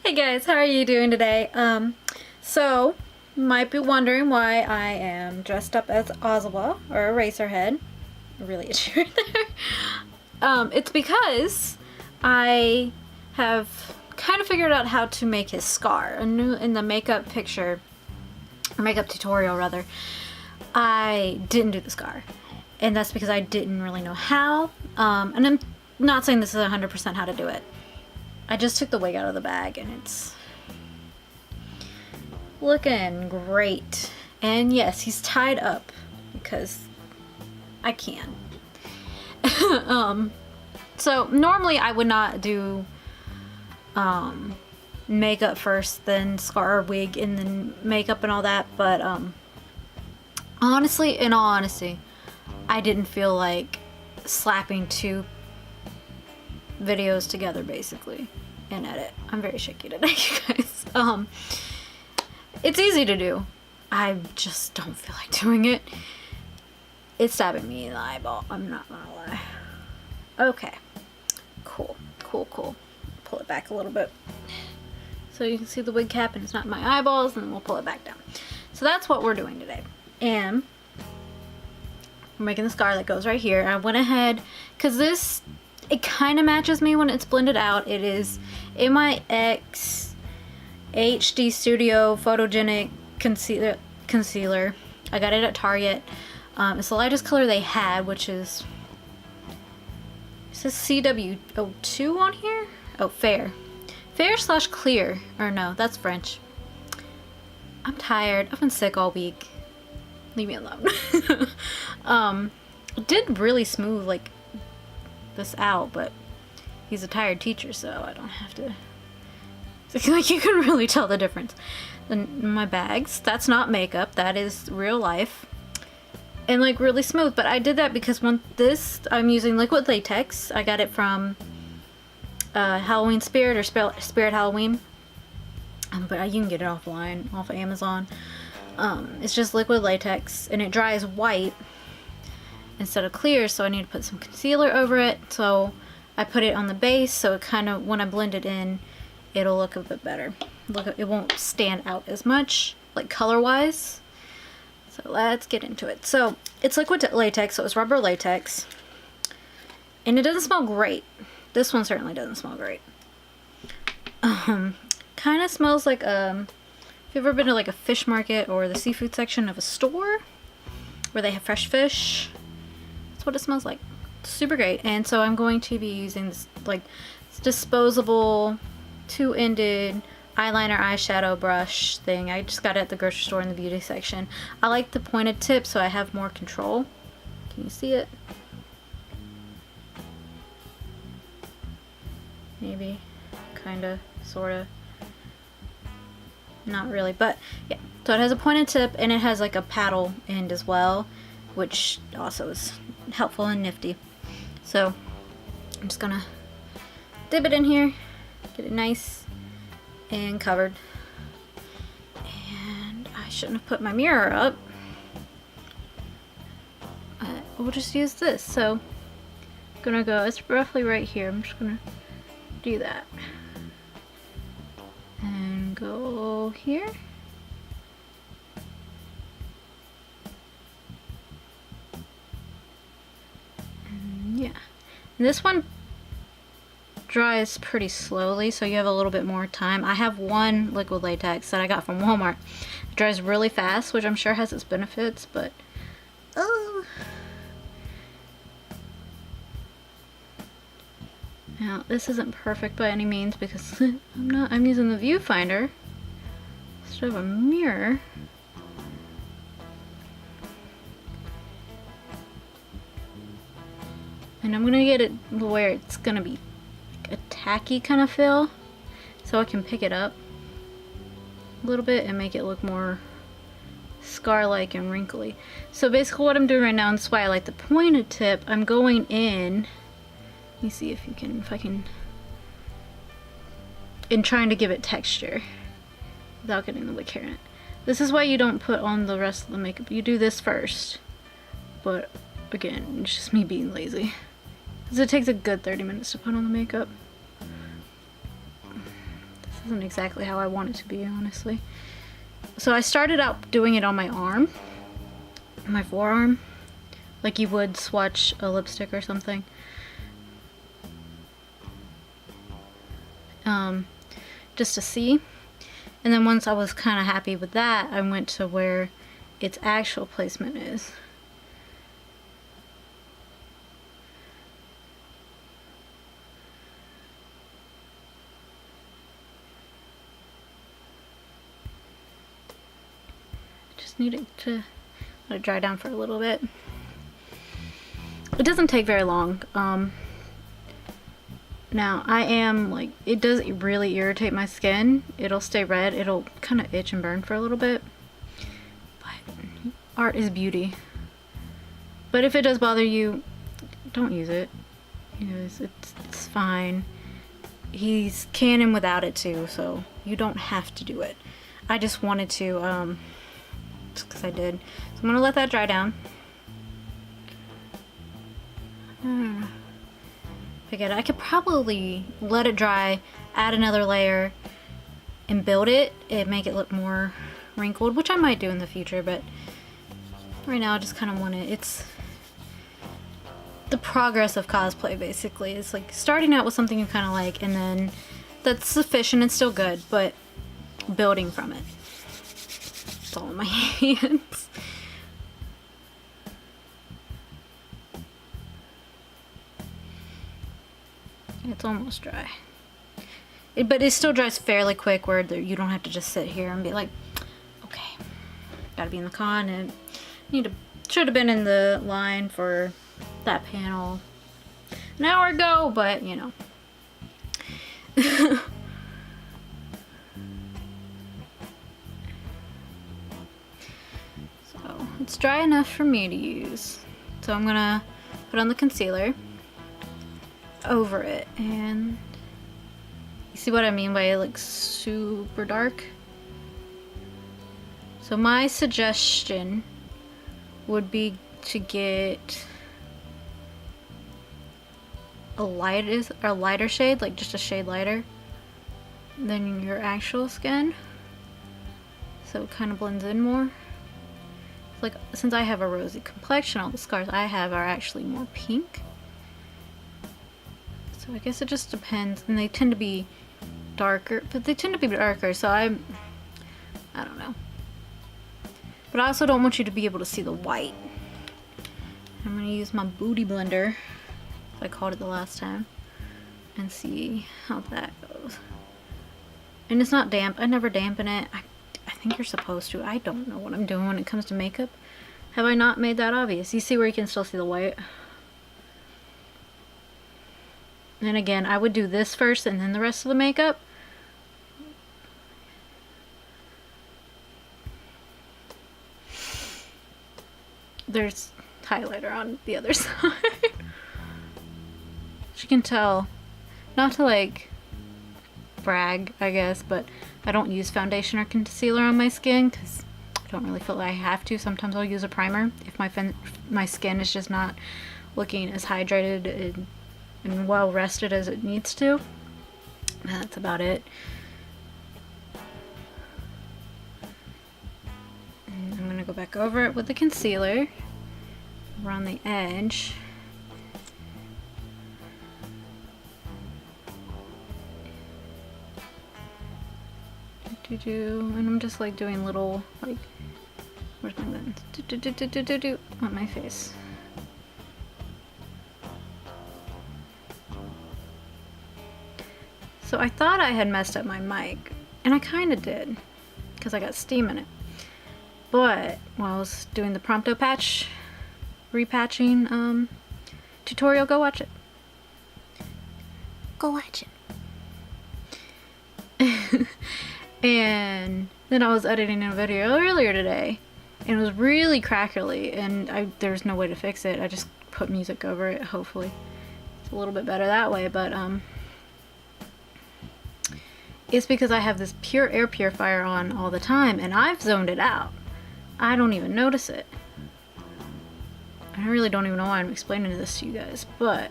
Hey guys, how are you doing today? So you might be wondering why I am dressed up as Ozwa or Eraserhead. Really itchy right there. It's because I have kind of figured out how to make his scar. In the makeup picture, or makeup tutorial rather, I didn't do the scar. And that's because I didn't really know how. And I'm not saying this is 100% how to do it. I just took the wig out of the bag and it's looking great. And yes, he's tied up because I can. So normally I would not do makeup first, then scar, wig, and then makeup and all that, but honestly, in all honesty, I didn't feel like slapping two videos together basically and edit. I'm very shaky today, you guys. It's easy to do. I just don't feel like doing it. It's stabbing me in the eyeball, I'm not gonna lie. Okay, cool. Pull it back a little bit so you can see the wig cap and it's not in my eyeballs, and then we'll pull it back down. So that's what we're doing today. And we're making the scar that goes right here. I went ahead, because this, it kind of matches me when it's blended out. It is MIX HD Studio Photogenic Concealer. I got it at Target. It's the lightest color they had, which is, it says CW02 on here? Oh, fair. Fair/clear. Or no, that's French. I'm tired. I've been sick all week. Leave me alone. It did really smooth like this out, but he's a tired teacher, so I don't have to. Like, you can really tell the difference. Then my bags, that's not makeup, that is real life, and like really smooth. But I did that because I'm using liquid latex. I got it from Halloween Spirit, or Spirit Halloween, but you can get it offline off of Amazon. It's just liquid latex and it dries white instead of clear, so I need to put some concealer over it. So I put it on the base, so it kind of, when I blend it in, it'll look a bit better. It won't stand out as much, like color wise. So let's get into it. So it's liquid latex, so it's rubber latex, and it doesn't smell great. This one certainly doesn't smell great. Kind of smells like if you've ever been to like a fish market or the seafood section of a store where they have fresh fish. That's what it smells like. Super great. And so I'm going to be using this like disposable two-ended eyeliner eyeshadow brush thing. I just got it at the grocery store in the beauty section. I like the pointed tip so I have more control. Can you see it? Maybe. Kinda. Sorta. Not really, but yeah. So it has a pointed tip and it has like a paddle end as well, which also is helpful and nifty. So I'm just gonna dip it in here, get it nice and covered. And I shouldn't have put my mirror up. We'll just use this. So I'm gonna go, it's roughly right here. I'm just gonna do that. And go here. And yeah. And this one dries pretty slowly, so you have a little bit more time. I have one liquid latex that I got from Walmart. It dries really fast, which I'm sure has its benefits, but now this isn't perfect by any means because I'm using the viewfinder instead of a mirror. And I'm gonna get it where it's gonna be like a tacky kind of feel, so I can pick it up a little bit and make it look more scar-like and wrinkly. So basically what I'm doing right now, and that's why I like the pointed tip, I'm going in. Let me see if I can, in trying to give it texture without getting the wig hair in it. This is why you don't put on the rest of the makeup. You do this first, but again, it's just me being lazy. Because it takes a good 30 minutes to put on the makeup. This isn't exactly how I want it to be, honestly. So I started out doing it on my arm, my forearm, like you would swatch a lipstick or something. Just to see. And then once I was kind of happy with that, I went to where its actual placement is. Just need it to let it dry down for a little bit. It doesn't take very long. Now I am like, it does really irritate my skin. It'll stay red. It'll kind of itch and burn for a little bit. But art is beauty. But if it does bother you, don't use it. You know, it's fine. He's canon without it too, so you don't have to do it. I just wanted to, just because I did. So I'm gonna let that dry down. Forget it. I could probably let it dry, add another layer, and build it and make it look more wrinkled, which I might do in the future, but right now I just kind of want it. It's the progress of cosplay, basically. It's like starting out with something you kind of like, and then that's sufficient and still good, but building from it. It's all in my hands. It's almost dry. But it still dries fairly quick where you don't have to just sit here and be like, okay, gotta be in the con, and should have been in the line for that panel an hour ago, but you know. So it's dry enough for me to use. So I'm gonna put on the concealer over it, and you see what I mean by it looks super dark? So my suggestion would be to get a lighter shade, like just a shade lighter than your actual skin, so it kind of blends in more. Like, since I have a rosy complexion, all the scars I have are actually more pink. So I guess it just depends, and they tend to be darker, so I don't know. But I also don't want you to be able to see the white. I'm gonna use my booty blender, I called it the last time, and see how that goes. And it's not damp. I never dampen it. I think you're supposed to. I don't know what I'm doing when it comes to makeup. Have I not made that obvious? You see where you can still see the white? And again, I would do this first and then the rest of the makeup. There's highlighter on the other side. As you can tell, not to like brag, I guess, but I don't use foundation or concealer on my skin because I don't really feel like I have to. Sometimes I'll use a primer if my skin is just not looking as hydrated and well rested as it needs to. That's about it. And I'm gonna go back over it with the concealer around the edge. And I'm just like doing little, like, where's my lens? On my face. So I thought I had messed up my mic, and I kind of did, because I got steam in it. But while I was doing the Prompto patch, repatching tutorial, go watch it. Go watch it. And then I was editing a video earlier today, and it was really crackly, and there's no way to fix it. I just put music over it, hopefully. It's a little bit better that way, but it's because I have this pure air purifier on all the time, and I've zoned it out. I don't even notice it. I really don't even know why I'm explaining this to you guys, but,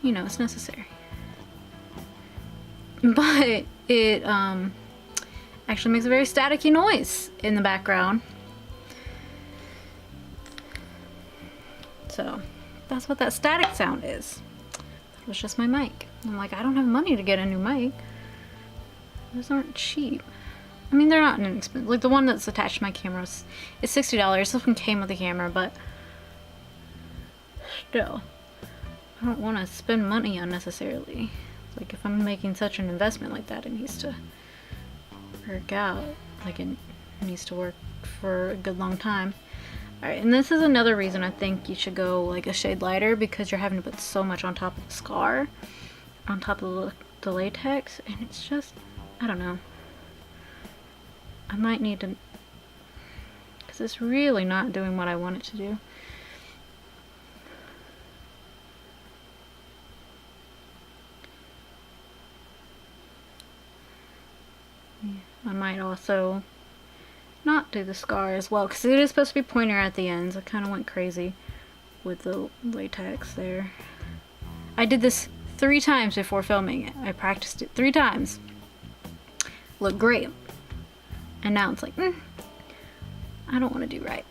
you know, it's necessary. But it actually makes a very staticky noise in the background. So that's what that static sound is. It was just my mic. I'm like, I don't have money to get a new mic. Those aren't cheap. I mean, they're not inexpensive. Like the one that's attached to my camera is $60. This one came with the camera, but still, I don't want to spend money unnecessarily. Like if I'm making such an investment like that, it needs to work out. Like it needs to work for a good long time. Alright, and this is another reason I think you should go like a shade lighter, because you're having to put so much on top of the scar, on top of the latex, and it's just, I don't know. I might need to, because it's really not doing what I want it to do. Yeah, I might also not do the scar as well, because it is supposed to be pointier at the ends. I kind of went crazy with the latex there. I did this 3 times before filming it. I practiced it 3 times. Looked great. And now it's like, I don't want to do right.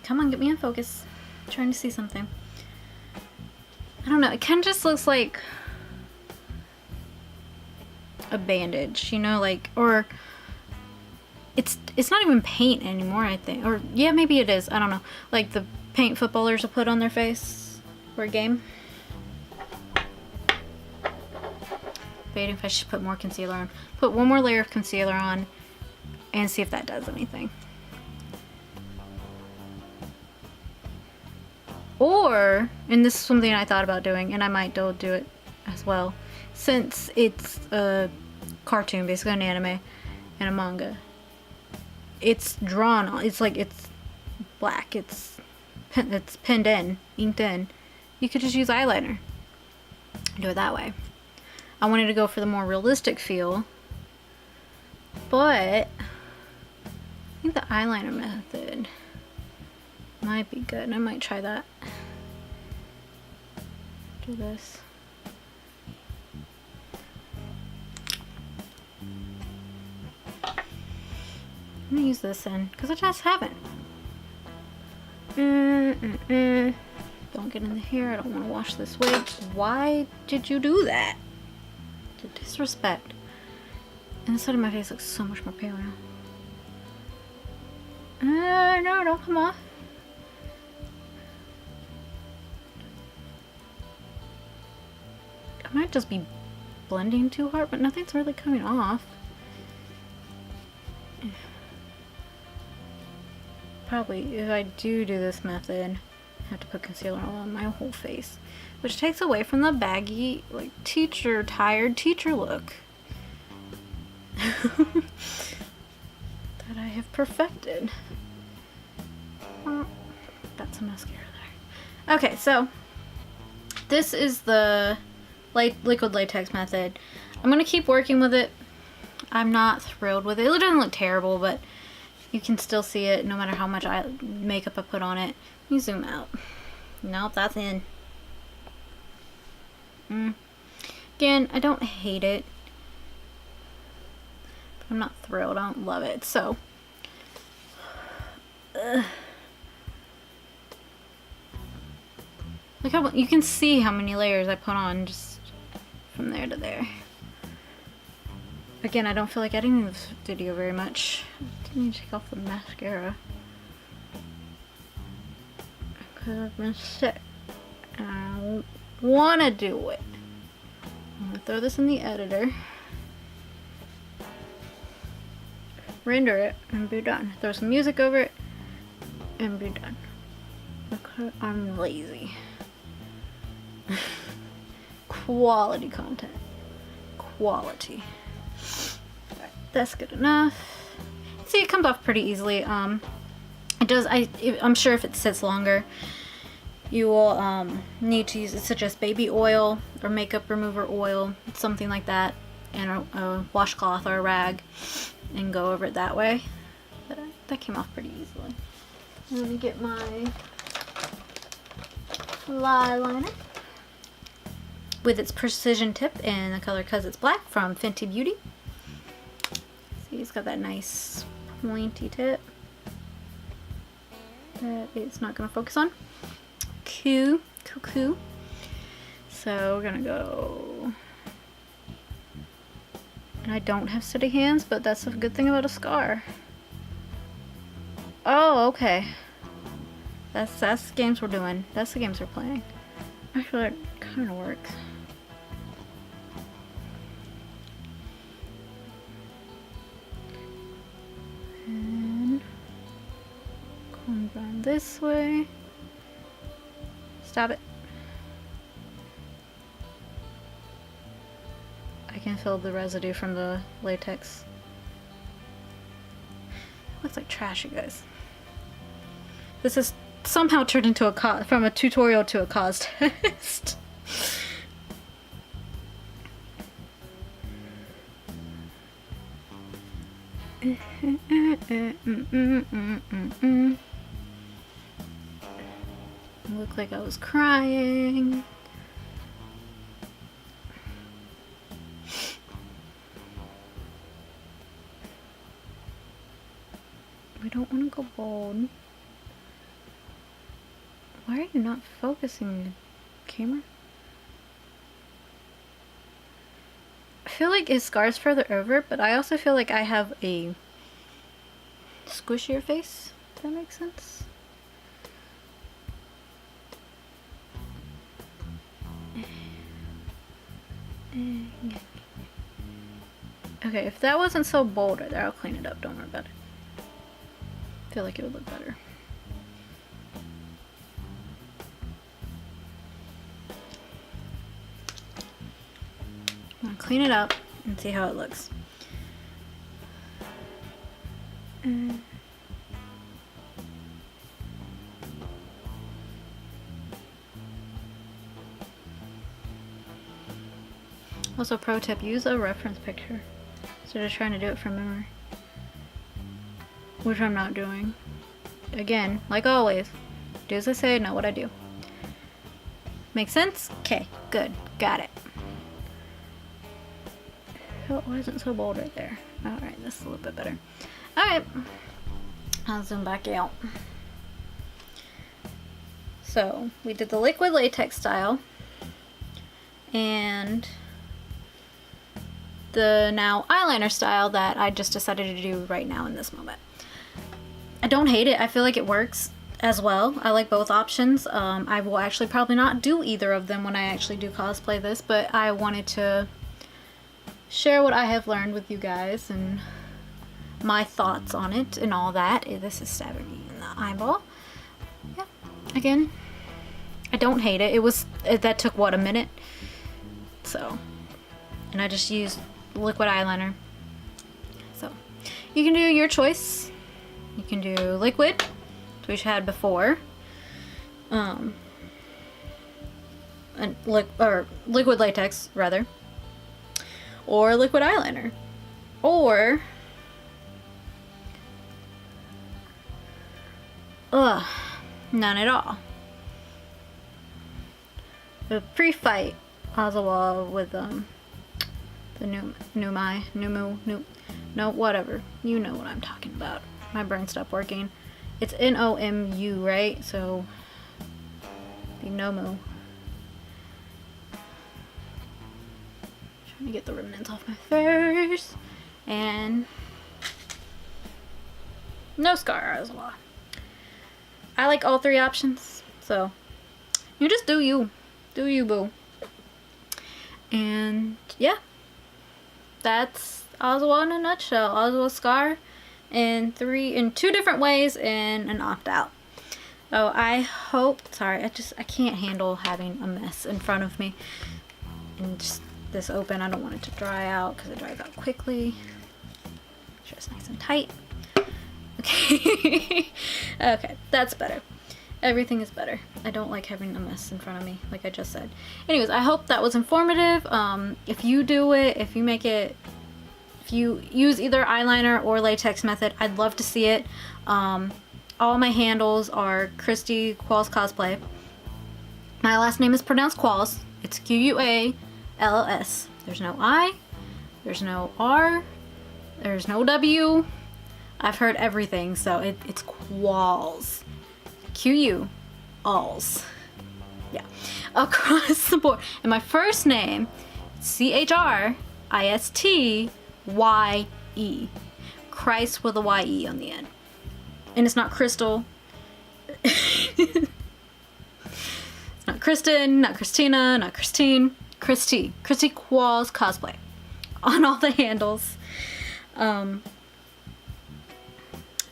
Come on, get me in focus. I'm trying to see something. I don't know, it kind of just looks like a bandage, you know, like, or it's not even paint anymore, I think. Or yeah, maybe it is, I don't know. Like the paint footballers will put on their face for a game. Debating if I should put more concealer on. Put one more layer of concealer on and see if that does anything. Or, and this is something I thought about doing, and I might do it as well, since it's a cartoon, basically an anime and a manga. It's drawn on, it's like, it's black, it's pinned in, inked in. You could just use eyeliner. Do it that way. I wanted to go for the more realistic feel, but I think the eyeliner method might be good. I might try that. Do this. I'm gonna use this in, because I just haven't. Don't get in the hair. I don't want to wash this wig. Why did you do that? The disrespect. And the side of my face looks so much more pale now. No, don't come off. I might just be blending too hard, but nothing's really coming off. Probably, if I do this method, I have to put concealer on my whole face, which takes away from the baggy, like, tired teacher look that I have perfected. That's a mascara there. Okay, so this is the liquid latex method. I'm gonna keep working with it. I'm not thrilled with it. It doesn't look terrible, but you can still see it no matter how much makeup I put on it. Let me zoom out. Nope, that's in. Again, I don't hate it, but I'm not thrilled. I don't love it. So, look how you can see how many layers I put on just from there to there. Again, I don't feel like editing this video very much. I need to take off the mascara because I've been sick and I don't want to do it. I'm going to throw this in the editor, render it, and be done. Throw some music over it and be done. Okay, I'm lazy. Quality content. Quality. Alright, that's good enough. See, it comes off pretty easily. It does. I'm sure if it sits longer, you will need to use, it's just baby oil or makeup remover oil, something like that, and a washcloth or a rag, and go over it that way. But that came off pretty easily. Let me get my eyeliner, with its precision tip and the color Cause It's Black from Fenty Beauty. See, it's got that nice pointy tip that it's not gonna focus on. Cool. So we're gonna go, and I don't have steady hands, but that's a good thing about a scar. Oh, okay. That's the games we're doing. That's the games we're playing. Actually, it kind of works. And going down this way. Stop it. I can feel the residue from the latex. It looks like trash, you guys. This has somehow turned into from a tutorial to a Costest. Looked like I was crying. We don't want to go bold. Why are you not focusing, camera? I feel like his scar's further over, but I also feel like I have a squishier face, if that makes sense. Okay, if that wasn't so bold right there, I'll clean it up, don't worry about it. I feel like it would look better. I'm gonna clean it up and see how it looks. Also, pro tip, use a reference picture instead of trying to do it from memory. Which I'm not doing. Again, like always, do as I say, know what I do. Make sense? Okay, good, got it. Oh, it wasn't so bold right there. Alright, this is a little bit better. Alright, I'll zoom back out. So, we did the liquid latex style, and the now eyeliner style that I just decided to do right now in this moment. I don't hate it. I feel like it works as well. I like both options. I will actually probably not do either of them when I actually do cosplay this, but I wanted to share what I have learned with you guys and my thoughts on it and all that. This is stabbing me in the eyeball. Yeah, again, I don't hate it. That took what, a minute? So, and I just used liquid eyeliner. So, you can do your choice. You can do liquid, which we had before, and liquid latex rather, or liquid eyeliner, or none at all. The pre-fight Ozawa with the whatever. You know what I'm talking about. My brain stopped working. It's N-O-M-U, right? So the Nomu. Trying to get the remnants off my face. And no scar as well. I like all three options, so you just do you. Do you, boo. And yeah, that's Ozawa in a nutshell. Ozawa scar in two different ways and an opt-out. So I hope, sorry, I can't handle having a mess in front of me and just this open. I don't want it to dry out because it dries out quickly. Make sure it's nice and tight. Okay. Okay, that's better. Everything is better. I don't like having a mess in front of me, like I just said. Anyways, I hope that was informative. If you do it, if you use either eyeliner or latex method, I'd love to see it. All my handles are Christy Qualls Cosplay. My last name is pronounced Qualls, It's Qualls. There's no I, there's no R, there's no W. I've heard everything, so it's quals. Q-U-alls. Yeah, across the board. And my first name, Christye. Christ with a Y-E on the end. And it's not Crystal. It's not Kristen, not Christina, not Christine. Christy Qualls Cosplay. On all the handles.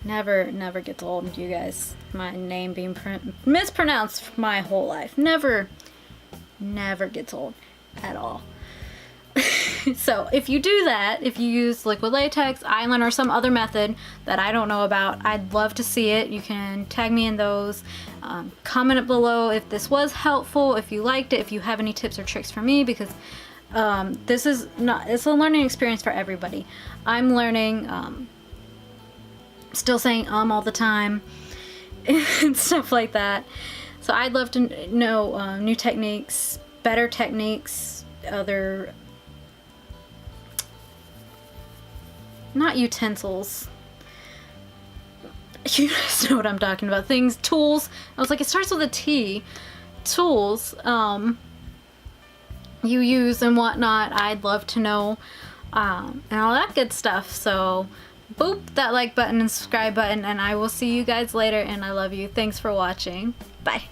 Never gets old, you guys. My name being mispronounced my whole life. Never gets old at all. So if you do that, if you use liquid latex, eyeliner, or some other method that I don't know about, I'd love to see it. You can tag me in those. Comment it below if this was helpful, if you liked it, if you have any tips or tricks for me, because it's a learning experience for everybody. I'm learning, still saying all the time and stuff like that. So I'd love to know new techniques, better techniques, other, not utensils. You guys know what I'm talking about. Things, tools. I was like, it starts with a T. Tools you use and whatnot. I'd love to know, and all that good stuff. So boop that like button and subscribe button, and I will see you guys later, and I love you. Thanks for watching. Bye.